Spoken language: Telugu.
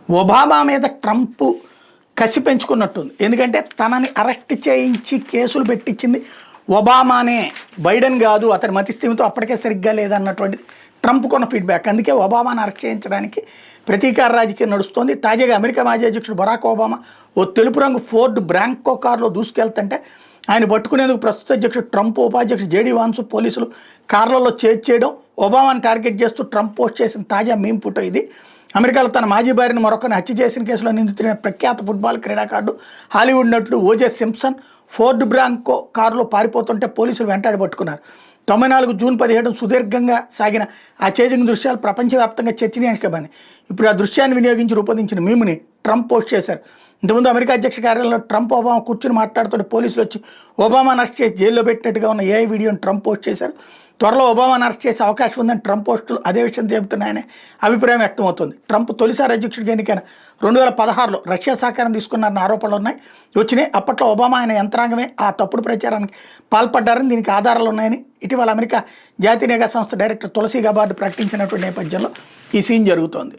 ఒబామా మీద ట్రంప్ కసి పెంచుకున్నట్టుంది. ఎందుకంటే తనని అరెస్ట్ చేయించి కేసులు పెట్టించింది ఒబామానే, బైడెన్ కాదు. అతని మతిస్థిమితో అప్పటికే సరిగ్గా లేదన్నటువంటిది ట్రంప్ కొన్న ఫీడ్బ్యాక్. అందుకే ఒబామాను అరెస్ట్ చేయించడానికి ప్రతీకార రాజకీయం నడుస్తోంది. తాజాగా అమెరికా మాజీ అధ్యక్షుడు బరాక్ ఒబామా ఓ తెలుపు రంగు ఫోర్డ్ బ్రాంకో కారులో దూసుకెళ్తుంటే ఆయన పట్టుకునేందుకు ప్రస్తుత అధ్యక్షుడు ట్రంప్, ఉపాధ్యక్షుడు జేడీ వాన్స్ పోలీసులు కార్లలో చేయడం, ఒబామాను టార్గెట్ చేస్తూ ట్రంప్ పోస్ట్ చేసిన తాజా మీమ్ ఫోటో ఇది. అమెరికాలో తన మాజీ భార్యను మరొకరిని హత్య చేసిన కేసులో నిందితుడైన ప్రఖ్యాత ఫుట్బాల్ క్రీడాకారుడు, హాలీవుడ్ నటుడు ఓజే సింప్సన్ ఫోర్డ్ బ్రాంకో కారులో పారిపోతుంటే పోలీసులు వెంటాడి పట్టుకున్నారు. 94 జూన్ 17 సుదీర్ఘంగా సాగిన ఆ చేజింగ్ దృశ్యాలు ప్రపంచవ్యాప్తంగా చర్చనీయాంశమైనాయి. ఇప్పుడు ఆ దృశ్యాన్ని వినియోగించి రూపొందించిన మీమ్ని ట్రంప్ పోస్ట్ చేశారు. ఇంతకుముందు అమెరికా అధ్యక్ష కార్యాలయంలో ట్రంప్ ఒబామా కూర్చుని మాట్లాడుతుంటే పోలీసులు వచ్చి ఒబామాను అరెస్ట్ చేసి జైల్లో పెట్టినట్టుగా ఉన్న ఏఐ వీడియోని ట్రంప్ పోస్ట్ చేశారు. త్వరలో ఒబామాను అరెస్ట్ చేసే అవకాశం ఉందని ట్రంప్ పోస్టులు అదే విషయం చెబుతున్నాయనే అభిప్రాయం వ్యక్తమవుతుంది. ట్రంప్ తొలిసారి అధ్యక్షుడిగా ఎన్నికైన 2016లో రష్యా సహకారం తీసుకున్నారన్న ఆరోపణలు వచ్చినాయి. అప్పట్లో ఒబామా ఆయన యంత్రాంగమే ఆ తప్పుడు ప్రచారానికి పాల్పడ్డారని, దీనికి ఆధారాలు ఉన్నాయని ఇటీవల అమెరికా జాతీయ నిఘా సంస్థ డైరెక్టర్ తులసి గబార్డ్ ప్రకటించినటువంటి నేపథ్యంలో ఈ సీన్ జరుగుతోంది.